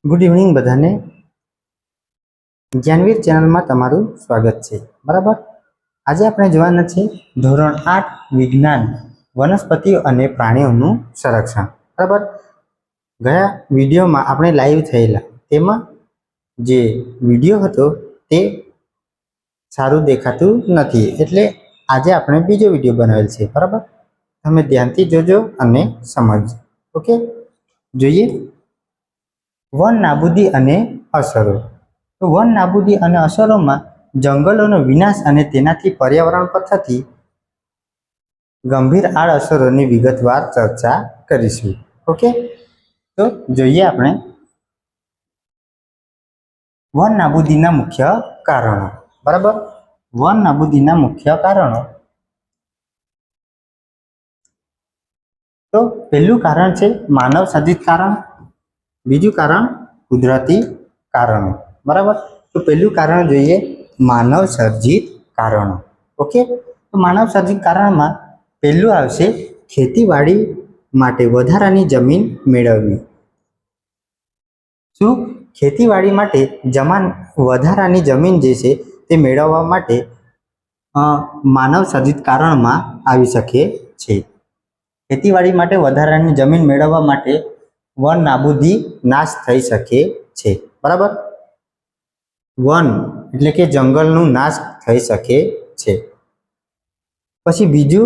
Good evening बधाने Gyanveer channel में तमारू स्वागत है। बराबर आज आपणे जोवाना छे धोरण 8 विज्ञान वनस्पति और प्राणीओनुं संरक्षण। बराबर गया विडियो में आपणे लाइव थयेला तेमां जे विडियो हतो ते सारू देखातुं नथी एटले आजे आपणे बीजो विडियो बनावेल छे। बराबर तमे ध्यानथी जोजो अने समजजो। ओके जोईए वन नाबूदी अने असरो। तो वन नाबूदी अने असरो में जंगलों विनाश अने तेनाथी पर्यावरण पर थती गंभीर आड़असरों की विगतवार चर्चा करीशुं। ओके तो जोईए आपणे वन नाबूदी मुख्य कारणों। बराबर वन नाबूदी मुख्य कारणों तो पहलू कारण है मानव सर्जित कारण, बीजू कारण कुदरती कारणों। बराबर तो पहलू कारण जोईए मानव सर्जित कारणों। ओके तो मानव सर्जित कारण में पहलू आवशे खेतीवाड़ी माटे वधारानी जमीन मेळववी। शुं खेतीवाड़ी माटे वधारानी जमीन जे छे ते मेळववा माटे मानव सर्जित कारण में आवी शके छे। खेतीवाड़ी माटे वधारानी जमीन मेळववा माटे वन नाबूदी नाश थई शके छे। बराबर वन एटले के जंगलनु नाश थई शके छे। पछी बीजू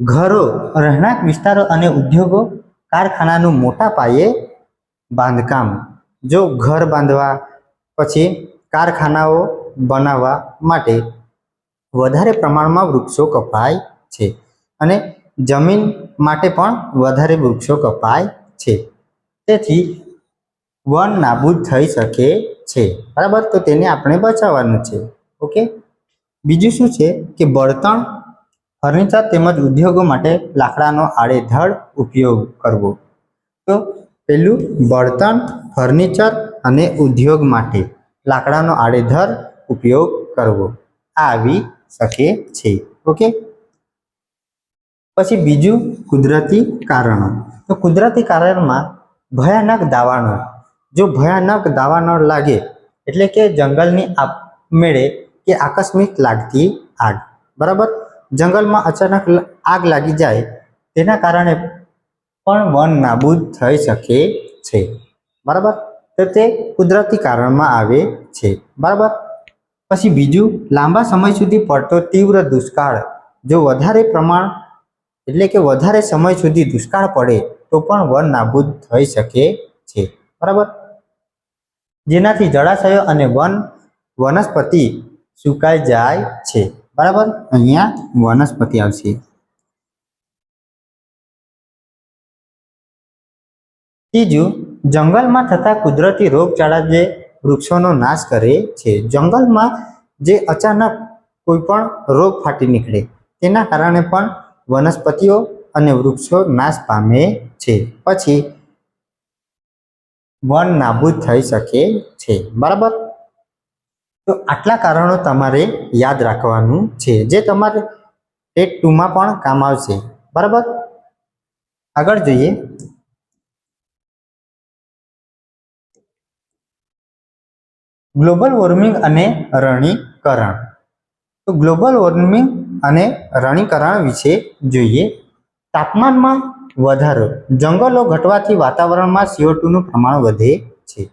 घरो रहणांक विस्तारो अने उद्योगो कारखानानु मोटा पाये बांधकाम। जो घर बांधवा पछी कारखानाओ बनाववा माटे वधारे प्रमाणमां वृक्षो कपाय छे अने जमीन माटे पण वधारे वृक्षो कपाय छे। तेथी वन नाबूद थई शके छे। बराबर तो तेने आपणे बचाववानुं छे। ओके बीजुं शुं छे के बळतण फर्निचर तेमज उद्योगों माटे लाकडानो आड़ेधड़ उपयोग करवो। तो पेलुं बळतण फर्निचर अने उद्योग माटे लाकडानो आड़ेधड़ उपयोग करवो आ आवी शके छे। ओके पछी बीजू कुदरती कारणों। तो कुदरती कारण में भयानक दावानळ। जो भयानक दावानळ लागे एटले के जंगलनी आपमेळे के आकस्मिक लागती आग। बराबर जंगल में अचानक आग लागी जाए तेना कारणे पण वन नाबूद थई शके छे। बराबर तो ते कुदरती कारण में आवे छे। बराबर पछी बीजू लांबा समय सुधी पड़तो तीव्र दुष्काळ। जो वधारे प्रमाण एटले के वधारे समय सुधी दुष्काळ पड़े तो पण वन नाबूद थई शके छे। बराबर जेनाथी जलाशयो अने वनस्पति सुकाई जाय छे। बराबर अहींया वनस्पति आवशे। तीजू जंगल में थता कुदरती रोगचाळा जे वृक्षोनो नाश करे छे। जंगल में जे अचानक कोईपण रोग फाटी निकळे तेना कारणे पण वनस्पतिओ अने वृक्षो नाश पामे छे। पछी वन नाबूद थई शके छे। बराबर तो आटला कारणों तमारे याद राखवानुं छे जे तमारे टेट 2 में पण काम आवशे। बराबर आगळ जोईए ग्लोबल वॉर्मिंग अने रणीकरण। तो ग्लोबल वॉर्मिंग अने रणीकरण विषे जोईए। तापमान में वधारो जंगलो घटवाथी वातावरण में CO2 नुं प्रमाण वधे छे।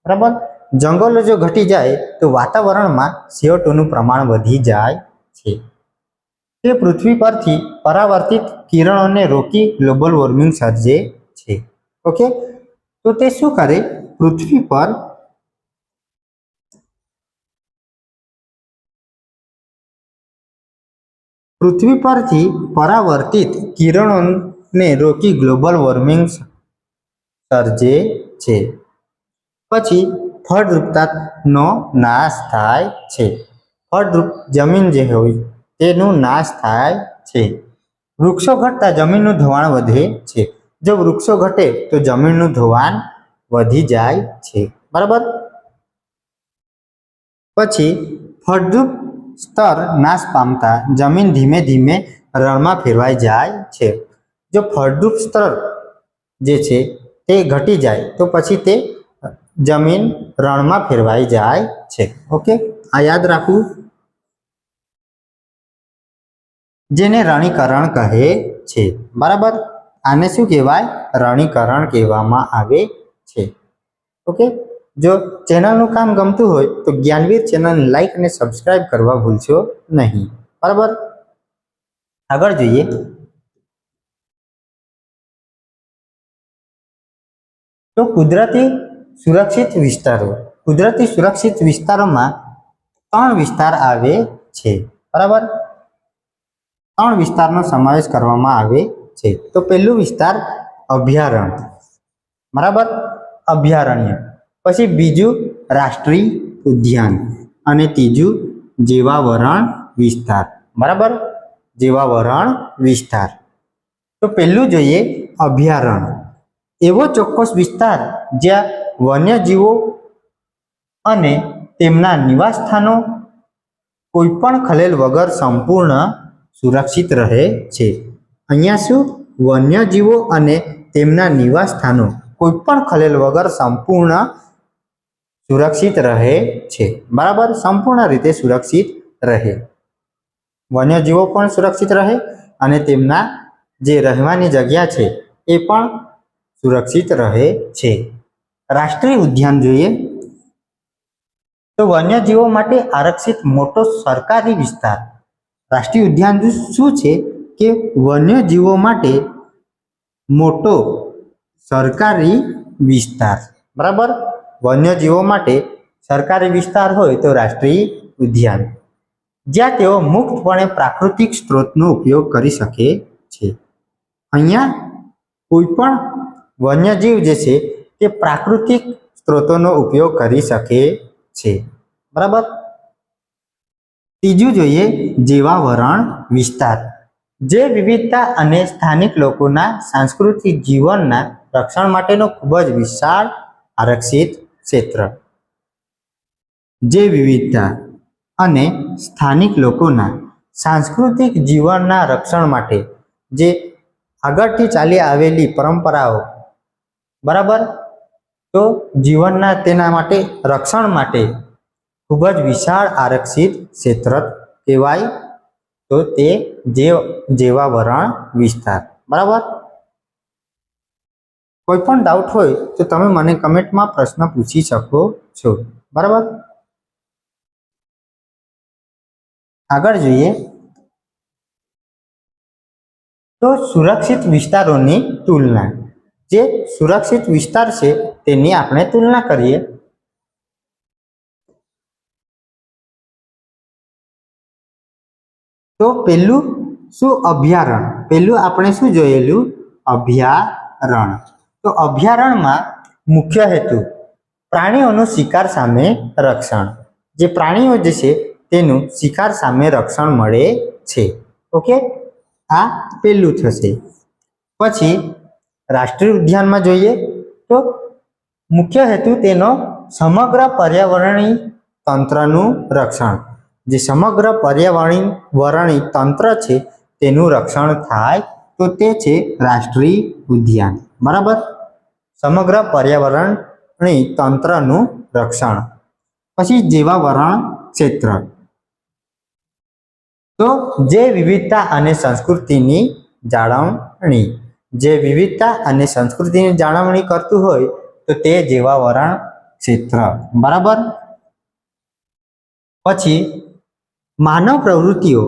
बराबर जंगलो जो घटी जाए तो वातावरण में CO2 नुं प्रमाण वधी जाय छे। ते पृथ्वी परथी परावर्तित किरणों ने रोकी ग्लोबल वॉर्मिंग सर्जे छे। ओके तो ते शुं करे पृथ्वी परथी परावर्तित किरणों ने रोकी ग्लोबल वॉर्मिंग सर्जे छे। पछी फळद्रुपता नो नाश थाय छे। फळद्रुप जमीन जे होय तेनो नाश थाय छे। वृक्षो घटता जमीननुं धोवाण वधे छे। जो वृक्षो घटे तो जमीननुं धोवाण वधी जाय छे। बराबर पछी फळद्रुप स्तर नाश पामता जमीन धीमे धीमे रणमां फेरवाई जाय छे। जो फळद्रुप स्तर जे छे ते घटी जाए तो पछी ते જમીન રણમાં ફેરવાઈ જાય છે. ઓકે, આ યાદ રાખવું, જેને રણીકરણ કહે છે. બરાબર, આને શું કહેવાય? રણીકરણ કહેવામાં આવે છે. ઓકે, જો ચેનલનું કામ ગમતું હોય તો જ્ઞાનવીર ચેનલને લાઈક અને સબસ્ક્રાઇબ કરવા ભૂલશો નહીં. બરાબર, આગળ જોઈએ. તો કુદરતી સુરક્ષિત વિસ્તારો. કુદરતી સુરક્ષિત વિસ્તારોમાં 3 વિસ્તાર આવે છે. બરાબર, 3 વિસ્તારનો સમાવેશ કરવામાં આવે છે. તો પહેલું વિસ્તાર અભયારણ્ય. બરાબર, અભયારણ્ય. પછી બીજું રાષ્ટ્રીય ઉદ્યાન અને ત્રીજું જીવાવરણ વિસ્તાર. બરાબર, જીવાવરણ વિસ્તાર. તો પહેલું જોઈએ અભયારણ્ય. એવો ચોક્કસ વિસ્તાર જ્યાં વન્યજીવો અને તેમના નિવાસસ્થાનો કોઈ પણ ખલેલ વગર સંપૂર્ણ સુરક્ષિત રહે છે. અહીંયા શું? વન્યજીવો અને તેમના નિવાસસ્થાનો કોઈ પણ ખલેલ વગર સંપૂર્ણ સુરક્ષિત રહે છે. બરાબર, સંપૂર્ણ રીતે સુરક્ષિત રહે, વન્યજીવો પણ સુરક્ષિત રહે અને તેમના જે રહેવાની જગ્યા છે એ પણ સુરક્ષિત રહે છે. રાષ્ટ્રીય ઉદ્યાન જોઈએ તો વન્યજીવો માટે આરક્ષિત મોટો સરકારી વિસ્તાર. રાષ્ટ્રીય ઉદ્યાન શું છે કે વન્યજીવો માટે મોટો સરકારી વિસ્તાર. બરાબર, વન્યજીવો માટે સરકારી વિસ્તાર હોય તો રાષ્ટ્રીય ઉદ્યાન, જ્યાં તેઓ મુક્તપણે પ્રાકૃતિક સ્ત્રોતનો ઉપયોગ કરી શકે છે. અહીંયા કોઈ પણ વન્યજીવ જે છે તે પ્રાકૃતિક સ્ત્રોતોનો ઉપયોગ કરી શકે છે. બરાબર, ત્રીજું જોઈએ જીવાવરણ વિસ્તાર. જે વિવિધતા અને સ્થાનિક લોકોના સાંસ્કૃતિક જીવનના રક્ષણ માટેનો ખૂબ જ વિશાળ આરક્ષિત ક્ષેત્ર. જે વિવિધતા અને સ્થાનિક લોકોના સાંસ્કૃતિક જીવનના રક્ષણ માટે, જે આગળથી ચાલી આવેલી પરંપરાઓ, બરાબર, તો જીવનના તેના માટે રક્ષણ માટે ખૂબ જ વિશાળ આરક્ષિત ક્ષેત્ર કહેવાય. તો તે જીવાવરણ વિસ્તાર. બરાબર, કોઈ પણ ડાઉટ હોય તો તમે મને કમેન્ટમાં પ્રશ્ન પૂછી શકો છો. બરાબર, આગળ જોઈએ તો સુરક્ષિત વિસ્તારોની તુલના. જે સુરક્ષિત વિસ્તાર છે તેની આપણે તુલના કરીએ. તો પહેલું શું? અભયારણ્ય. પહેલું આપણે શું જોયેલું? અભયારણ્ય. તો અભયારણ્યમાં મુખ્ય હેતુ પ્રાણીઓનું શિકાર સામે રક્ષણ. જે પ્રાણીઓ જે છે તેનું શિકાર સામે રક્ષણ મળે છે. ઓકે, આ પહેલું થશે. પછી રાષ્ટ્રીય ઉદ્યાનમાં જોઈએ તો મુખ્ય હેતુ તેનો સમગ્ર પર્યાવરણીય તંત્રનું રક્ષણ. જે સમગ્ર પર્યાવરણીય તંત્ર છે તેનું રક્ષણ થાય તો તે છે રાષ્ટ્રીય ઉદ્યાન. બરાબર, સમગ્ર પર્યાવરણીય તંત્રનું રક્ષણ. પછી જીવાવરણ ક્ષેત્ર. તો જે વિવિધતા અને સંસ્કૃતિની જાળવણી. જે વિવિધતા અને સંસ્કૃતિની જાળવણી કરતું હોય તો તે જીવાવરણ ક્ષેત્ર. બરાબર, પછી માનવ પ્રવૃત્તિઓ.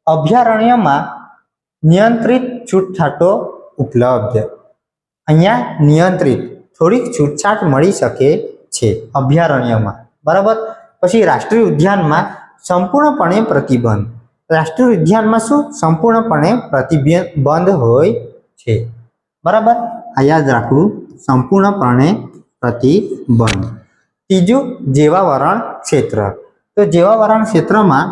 અભયારણ્યમાં નિયંત્રિત છૂટછાટો ઉપલબ્ધ. અહીંયા નિયંત્રિત થોડીક છૂટછાટ મળી શકે છે અભયારણ્યમાં. બરાબર, પછી રાષ્ટ્રીય ઉદ્યાનમાં સંપૂર્ણપણે પ્રતિબંધ. રાષ્ટ્રીય ઉદ્યાનમાં શું? સંપૂર્ણપણે પ્રતિબંધ હોય છે. બરાબર, આ યાદ રાખવું, સંપૂર્ણપણે પ્રતિબંધ. ત્રીજું જીવાવરણ ક્ષેત્ર. તો જીવાવરણ ક્ષેત્રમાં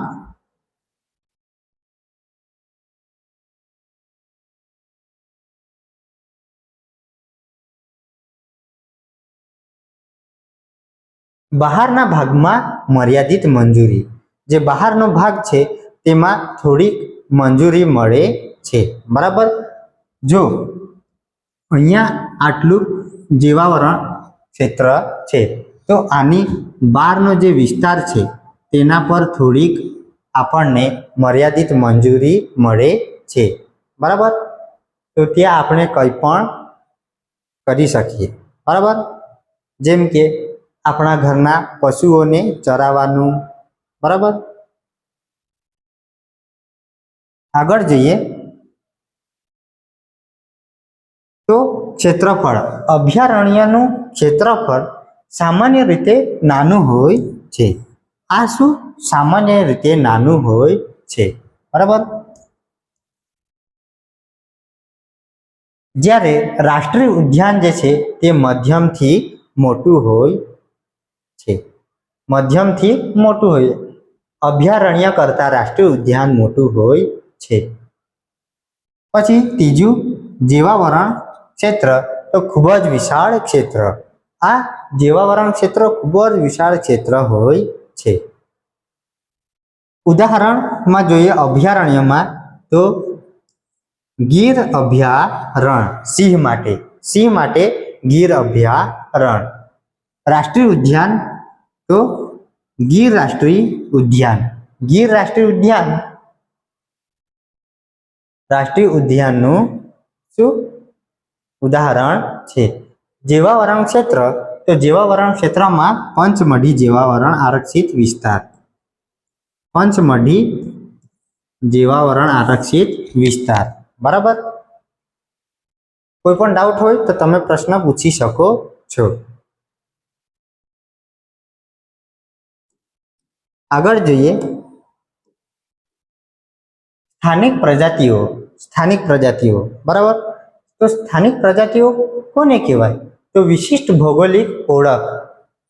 બહારના ભાગમાં મર્યાદિત મંજૂરી. જે બહારનો ભાગ છે તેમાં થોડીક મંજૂરી મળે છે. બરાબર, જો અહીંયા આટલું જીવાવરણ ક્ષેત્ર છે. તો આની બહારનો જે વિસ્તાર છે તેના પર થોડીક આપણને મર્યાદિત મંજૂરી મળે છે. બરાબર. તો ત્યાં આપણે કંઈ પણ કરી શકીએ. બરાબર. જેમ કે આપણા ઘરના પશુઓને ચરાવવાનું. બરાબર. આગળ જઈએ તો ક્ષેત્રફળ. અભયારણ્યનું ક્ષેત્રફળ સામાન્ય રીતે નાનું હોય છે. આ શું? સામાન્ય રીતે નાનું હોય છે. બરાબર. જ્યારે રાષ્ટ્રીય ઉદ્યાન જે છે તે મધ્યમથી મોટું હોય છે. મધ્યમથી મોટું હોય. અભયારણ્ય કરતાં રાષ્ટ્રીય ઉદ્યાન મોટું હોય છે. પછી ત્રીજું જીવાવરણ ક્ષેત્ર. તો ખૂબ જ વિશાળ ક્ષેત્ર. આ જીવાવરણ ક્ષેત્ર ખૂબ જ વિશાળ ક્ષેત્ર હોય છે. ઉદાહરણમાં જોઈએ અભયારણ્યમાં તો ગીર અભયારણ્ય સિંહ માટે ગીર અભયારણ્ય. રાષ્ટ્રીય ઉદ્યાન તો ગીર રાષ્ટ્રીય ઉદ્યાન. ગીર રાષ્ટ્રીય ઉદ્યાનનું શું ઉદાહરણ છે. જીવાવરણ ક્ષેત્ર. તો જીવાવરણ ક્ષેત્રમાં પંચમઢી જીવાવરણ આરક્ષિત વિસ્તાર. પંચમઢી જીવાવરણ આરક્ષિત વિસ્તાર. બરાબર. કોઈ પણ ડાઉટ હોય તો તમે પ્રશ્ન પૂછી શકો છો. આગળ જોઈએ સ્થાનિક પ્રજાતિઓ. બરાબર. તો સ્થાનિક પ્રજાતિઓ કોને કહેવાય? તો વિશિષ્ટ ભૌગોલિક ઓળખ.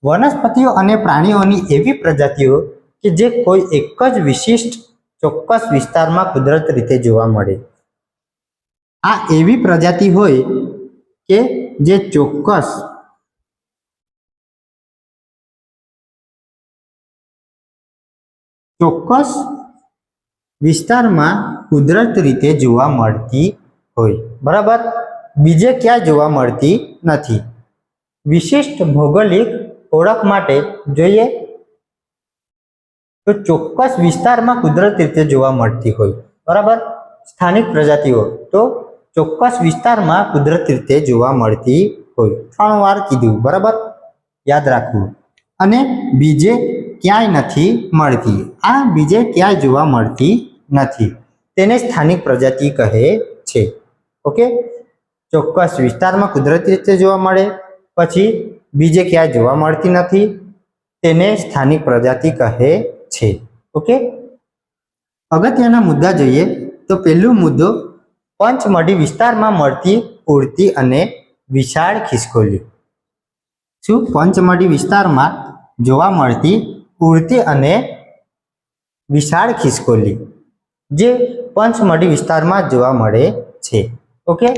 વનસ્પતિઓ અને પ્રાણીઓની એવી પ્રજાતિઓ કે જે કોઈ એક જ વિશિષ્ટ ચોક્કસ વિસ્તારમાં કુદરત રીતે જોવા મળે. આ એવી પ્રજાતિ હોય કે જે ચોક્કસ વિસ્તારમાં કુદરત રીતે જોવા મળતી હોય. બરાબર. બીજે ક્યાંય જોવા મળતી નથી. વિશિષ્ટ ભૌગોલિક ઓળખ માટે જોઈએ તો ચોક્કસ વિસ્તારમાં કુદરત રીતે જોવા મળતી હોય. બરાબર. સ્થાનિક પ્રજાતિઓ તો ચોક્કસ વિસ્તારમાં કુદરત રીતે જોવા મળતી હોય. 3 વાર કીધું. બરાબર. યાદ રાખવું. અને બીજે ક્યાંય નથી મળતી. આ બીજે ક્યાંય જોવા મળતી નથી. તેને સ્થાનિક પ્રજાતિ કહે છે. ઓકે. ચોક્કસ વિસ્તારમાં કુદરતી રીતે જોવા મળે, પછી બીજે ક્યાંય જોવા મળતી નથી, તેને સ્થાનિક પ્રજાતિ કહે છે. ઓકે. અગત્યના મુદ્દા જોઈએ તો પહેલો મુદ્દો પંચમઢી વિસ્તારમાં મળતી ઉડતી અને વિશાળ ખિસકોલી. શું? પંચમઢી વિસ્તારમાં જોવા મળતી ઉડતી અને વિશાળ ખિસકોલી જે પંચમઢી વિસ્તારમાં જોવા મળે છે. ઓકે.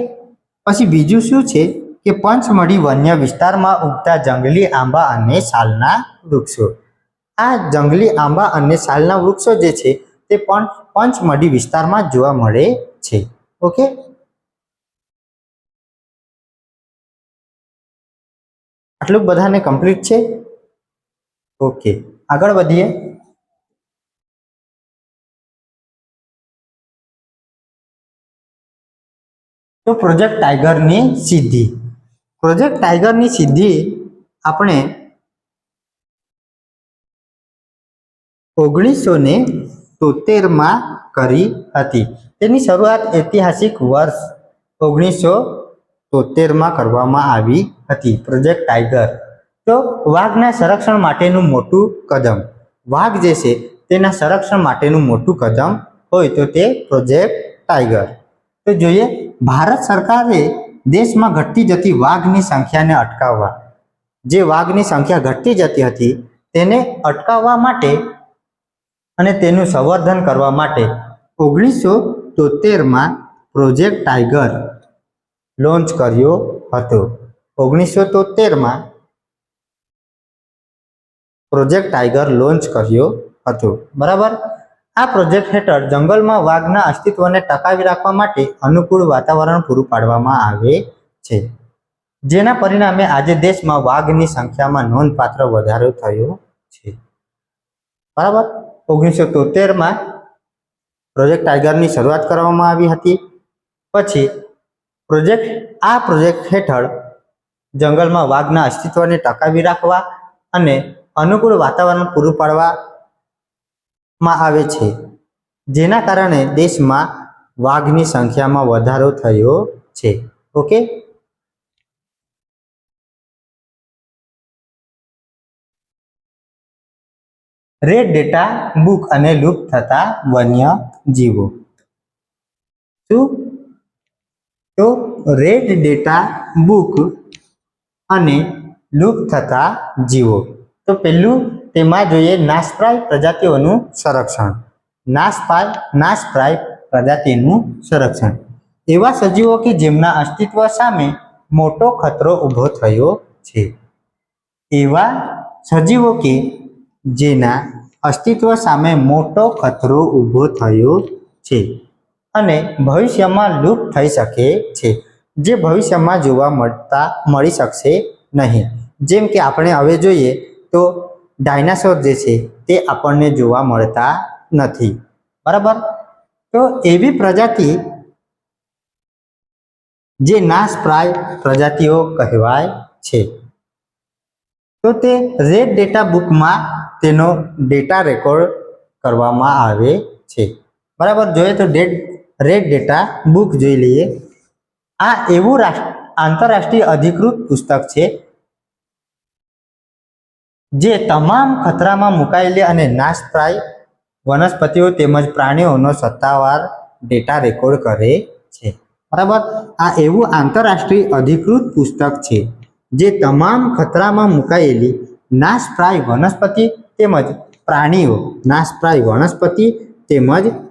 પછી બીજું શું છે કે પંચમઢી વન્ય વિસ્તારમાં ઉગતા જંગલી આંબા અને સાલના વૃક્ષો. આ જંગલી આંબા અને સાલના વૃક્ષો જે છે તે પણ પંચમઢી વિસ્તારમાં જોવા મળે છે. ઓકે. આટલું બધાને કમ્પ્લીટ છે. ઓકે. આગળ વધીએ. તો પ્રોજેક્ટ ટાઈગરની સિદ્ધિ. પ્રોજેક્ટ ટાઈગરની સિદ્ધિ આપણે 1973માં કરી હતી. તેની શરૂઆત ઐતિહાસિક વર્ષ 1973માં કરવામાં આવી હતી. પ્રોજેક્ટ ટાઈગર તો વાઘના સંરક્ષણ માટેનું મોટું કદમ. વાઘ જે છે તેના સંરક્ષણ માટેનું મોટું કદમ હોય તો તે પ્રોજેક્ટ ટાઈગર. તો જોઈએ ભારત સરકારે દેશમાં ઘટતી જતી વાઘની સંખ્યાને અટકાવવા, જે વાઘની સંખ્યા ઘટતી જતી હતી તેને અટકાવવા માટે અને તેનું સંવર્ધન કરવા માટે 1973માં પ્રોજેક્ટ ટાઈગર લોન્ચ કર્યો હતો. 1973માં પ્રોજેક્ટ ટાઈગર લોન્ચ કર્યો હતો. બરાબર. આ પ્રોજેક્ટ હેઠળ જંગલમાં વાઘના અસ્તિત્વને ટકાવી રાખવા માટે અનુકૂળ વાતાવરણ પૂરું પાડવામાં આવે છે. જેના પરિણામે આજે દેશમાં વાઘની સંખ્યામાં નોંધપાત્ર વધારો થયો છે. બરાબર. 1973માં પ્રોજેક્ટ ટાઈગરની શરૂઆત કરવામાં આવી હતી. પછી પ્રોજેક્ટ હેઠળ જંગલમાં વાઘના અસ્તિત્વને ટકાવી રાખવા અને અનુકૂળ વાતાવરણ પૂરું પાડવામાં આવે છે, જેના કારણે દેશમાં વાઘની સંખ્યામાં વધારો થયો છે. ઓકે. રેડ ડેટા બુક અને લુપ્ત થતા વન્ય જીવો. શું? તો રેડ ડેટા બુક અને લુપ્ત થતા જીવો. તો પહેલું તેમાં જોઈએ નાશપ્રાય પ્રજાતિઓનું સંરક્ષણ. નાશપ્રાય પ્રજાતિનું સંરક્ષણ. એવા સજીવો કે જેમના અસ્તિત્વ સામે મોટો ખતરો ઊભો થયો છે. એવા સજીવો કે જેના અસ્તિત્વ સામે મોટો ખતરો ઊભો થયો છે અને ભવિષ્યમાં લુપ્ત થઈ શકે છે, જે ભવિષ્યમાં જોવા મળી શકશે નહીં. જેમ કે આપણે હવે જોઈએ તો ડાયનાસોર જે છે તે આપણને જોવા મળતા નથી. બરાબર. તો એવી પ્રજાતિ જે નાશપ્રાય પ્રજાતિઓ કહેવાય છે. તો તે રેડ ડેટા બુકમાં તેનો ડેટા રેકોર્ડ કરવામાં આવે છે. બરાબર. જોઈએ તો રેડ ડેટા બુક જોઈ લઈએ. આ એવું આંતરરાષ્ટ્રીય અધિકૃત પુસ્તક છે જે તમામ ખતરામાં મુકાયેલી અને નાશપ્રાય વનસ્પતિઓ તેમજ પ્રાણીઓનો સત્તાવાર ડેટા રેકોર્ડ કરે છે. બરાબર. આ એવું આંતરરાષ્ટ્રીય અધિકૃત પુસ્તક છે જે તમામ ખતરામાં મુકાયેલી નાશપ્રાય વનસ્પતિ તેમજ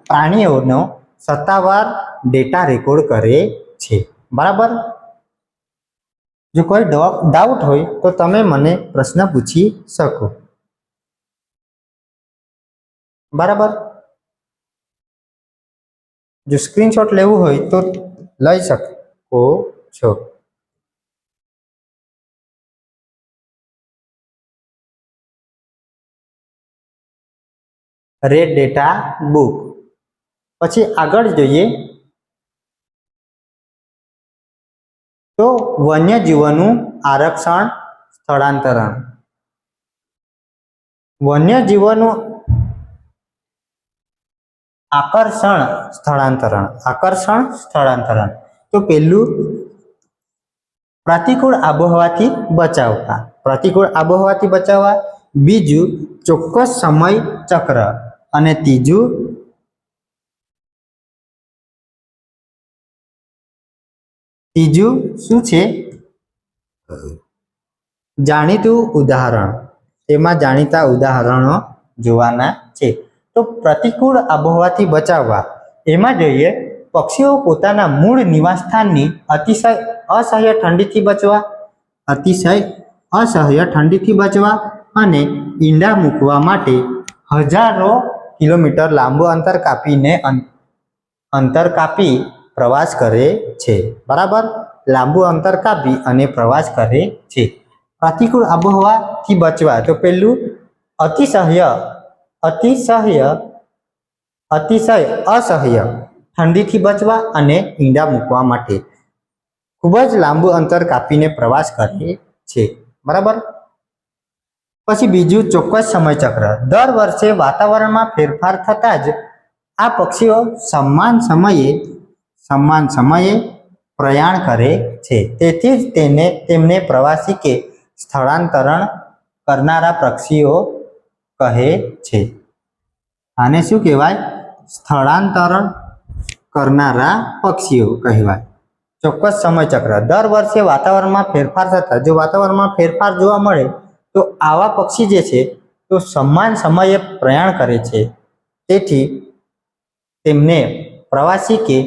પ્રાણીઓનો સત્તાવાર ડેટા રેકોર્ડ કરે છે. બરાબર. જો કોઈ ડાઉટ હોય તો તમે મને પ્રશ્ન પૂછી શકો. બરાબર. જો સ્ક્રીનશોટ લેવું હોય તો લઈ શકો છો. Red data book. પછી આગળ જોઈએ તો વન્યજીવોનું આરક્ષણ સ્થળાંતરણ. વન્યજીવોનું આકર્ષણ સ્થળાંતરણ. તો પહેલું પ્રતિકૂળ આબોહવાથી બચાવવા. બીજું ચોક્કસ સમય ચક્ર. અને ત્રીજું શું છે? જાણીતું ઉદાહરણ. તેમાં જાણીતા ઉદાહરણો જોવાના છે. તો પ્રતિકૂળ આબોહવાથી બચાવવા એમાં જોઈએ પક્ષીઓ પોતાના મૂળ નિવાસસ્થાનની અતિશય અસહ્ય ઠંડીથી બચવા અને ઈંડા મૂકવા માટે હજારો કિલોમીટર લાંબુ અંતર કાપી પ્રવાસ કરે છે. બરાબર. લાંબુ અંતર કાપી અને પ્રવાસ કરે છે. પ્રતિકૂળ આબોહવાથી બચવા તો પહેલું અતિશય અસહ્ય ઠંડીથી બચવા અને ઈંડા મૂકવા માટે ખૂબ જ લાંબુ અંતર કાપીને પ્રવાસ કરે છે. બરાબર. પછી બીજું ચોક્કસ સમય ચક્ર. દર વર્ષે વાતાવરણમાં ફેરફાર થતાં જ આ પક્ષીઓ સમાન સમયે પ્રયાણ કરે છે. તેથી જ તેમને પ્રવાસી કે સ્થળાંતરણ કરનારા પક્ષીઓ કહે છે. આને શું કહેવાય? સ્થળાંતરણ કરનારા પક્ષીઓ કહેવાય. ચોક્કસ સમય ચક્ર. દર વર્ષે વાતાવરણમાં ફેરફાર થતા જો વાતાવરણમાં ફેરફાર જોવા મળે તો આવા પક્ષી જે છે તો સમાન સમયે પ્રયાણ કરે છે. તેથી તેમને પ્રવાસી કે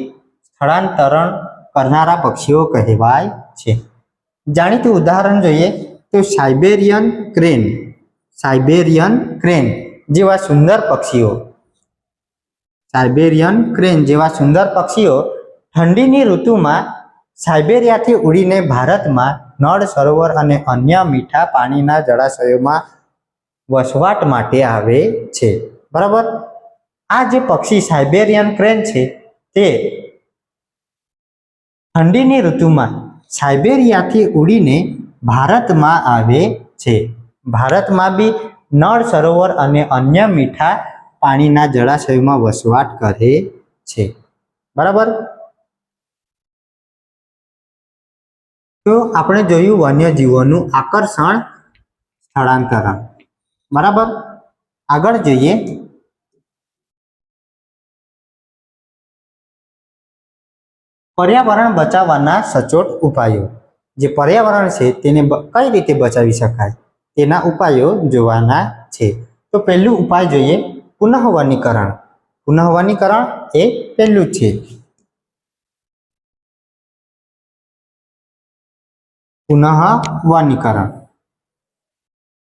સ્થળાંતરણ કરનારા પક્ષીઓ કહેવાય છે. જાણીતું ઉદાહરણ જોઈએ તો સાઇબેરિયન ક્રેન જેવા સુંદર પક્ષીઓ ઠંડીની ઋતુમાં સાઇબેરિયાથી ઉડીને ભારતમાં નળ સરોવર અને અન્ય મીઠા પાણીના જળાશયોમાં વસવાટ માટે આવે છે. બરાબર. આ જે પક્ષી સાઇબેરિયન ક્રેન છે તે ઠંડીની ઋતુમાં સાઇબેરિયાથી ઉડીને ભારતમાં આવે છે. ભારતમાં બી નળ સરોવર અને અન્ય મીઠા પાણીના જળાશયોમાં વસવાટ કરે છે. બરાબર. તો આપણે જોયું વન્યજીવોનું આકર્ષણ સ્થળાંતરણ. બરાબર. આગળ જોઈએ પર્યાવરણ બચાવવાના સચોટ ઉપાયો. જે પર્યાવરણ છે તેને કઈ રીતે બચાવી શકાય તેના ઉપાયો જોવાના છે. તો પહેલું ઉપાય જોઈએ પુનઃવનીકરણ. પુનઃવનીકરણ એ પહેલું છે. પુનઃવનીકરણ.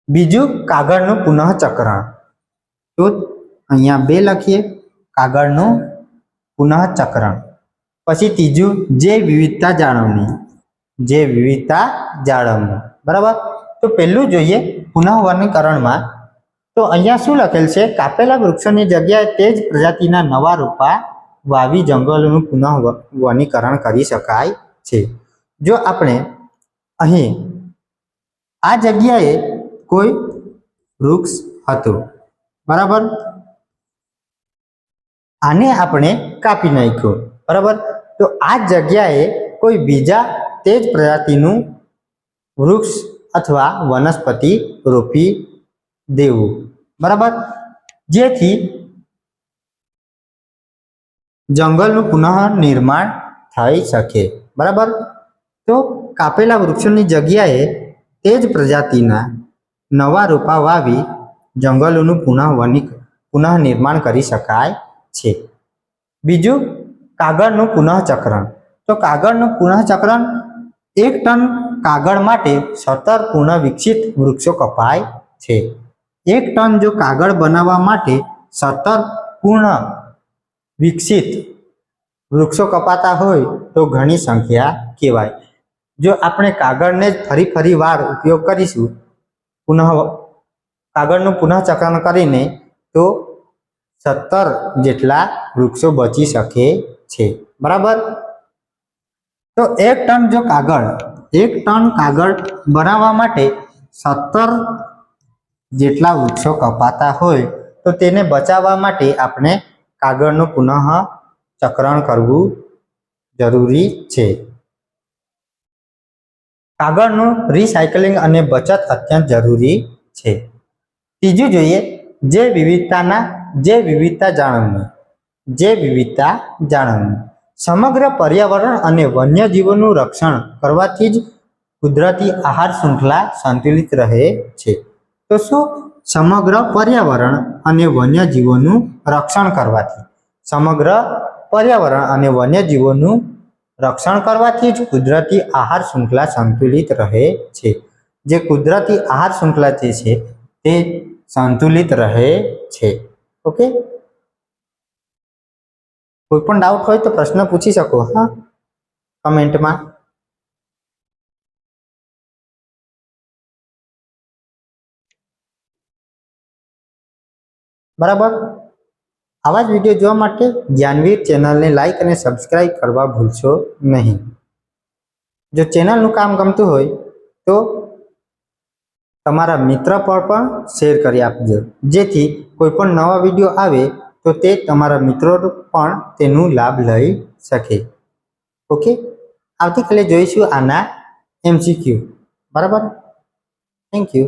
બીજું કાગળનું પુનઃચક્રણ. તો અહીંયા 2 લખીએ કાગળનું પુનઃચક્રણ. પછી ત્રીજું જૈવ વિવિધતા જાળવણી. જૈવ વિવિધતા જાળવણી. બરાબર. તો પહેલું જોઈએ પુનઃવનીકરણમાં. તો અહીંયા શું લખેલ છે? કાપેલા વૃક્ષોની જગ્યાએ તે જ પ્રજાતિના નવા રોપા વાવી જંગલોનું પુનઃવનીકરણ કરી શકાય છે. જો આપણે અહીં આ જગ્યાએ કોઈ વૃક્ષ હતું, બરાબર, આને આપણે કાપી નાખ્યો, બરાબર, તો આ જગ્યાએ કોઈ બીજા તે જ પ્રજાતિનું વૃક્ષ અથવા વનસ્પતિ રોપી દેવું. બરાબર. જેથી જંગલનું પુનઃનિર્માણ થઈ શકે. બરાબર. તો કાપેલા વૃક્ષોની જગ્યાએ તે જ પ્રજાતિના નવા રોપા વાવી જંગલોનું પુનઃનિર્માણ કરી શકાય છે. બીજું કાગળનું પુનઃચક્રણ. તો કાગળનું પુનઃચક્રણ 1 ટન કાગળ માટે 17 પૂર્ણ વિકસિત વૃક્ષો કપાય છે. 1 ટન જો કાગળ બનાવવા માટે 17 પૂર્ણ વિકસિત વૃક્ષો કપાતા હોય તો ઘણી સંખ્યા કહેવાય. જો આપણે કાગળને જ ફરી વાર ઉપયોગ કરીશું કાગળનું પુનઃચક્રણ કરીને તો 17 જેટલા વૃક્ષો બચી શકે છે. બરાબર. તો 1 ટન જો કાગળ 1 ટન કાગળ બનાવવા માટે 17 જેટલા વૃક્ષો કપાતા હોય તો તેને બચાવવા માટે આપણે કાગળનું પુનઃચક્રણ કરવું જરૂરી છે. કાગળનું રિસાયકલિંગ અને બચત અત્યંત જરૂરી છે. ત્રીજું જોઈએ જૈવ વિવિધતા જાળવણી. જૈવ વિવિધતા જાળવણી. સમગ્ર પર્યાવરણ અને વન્યજીવોનું રક્ષણ કરવાથી જ કુદરતી આહાર શૃંખલા સંતુલિત રહે છે. તો શું? સમગ્ર પર્યાવરણ અને વન્યજીવોનું રક્ષણ કરવાથી. સમગ્ર પર્યાવરણ અને વન્યજીવોનું રક્ષણ કરવાથી જ કુદરતી આહાર શૃંખલા સંતુલિત રહે છે. જે કુદરતી આહાર શૃંખલા છે તે સંતુલિત રહે છે. ઓકે. કોઈ પણ ડાઉટ હોય તો પ્રશ્ન પૂછી શકો હા કમેન્ટમાં. બરાબર. આવા જ વિડીયો જોવા માટે જ્ઞાનવીર ચેનલને લાઈક અને સબસ્ક્રાઈબ કરવા ભૂલશો નહીં. જો ચેનલનું કામ ગમતું હોય તો તમારા મિત્ર પર પણ શેર કરી આપજો, જેથી કોઈ પણ નવા વિડીયો આવે તો તે તમારા મિત્રો પણ તેનું લાભ લઈ શકે. ઓકે. આવતીકાલે જોઈશું આના MCQ. બરાબર. Thank you.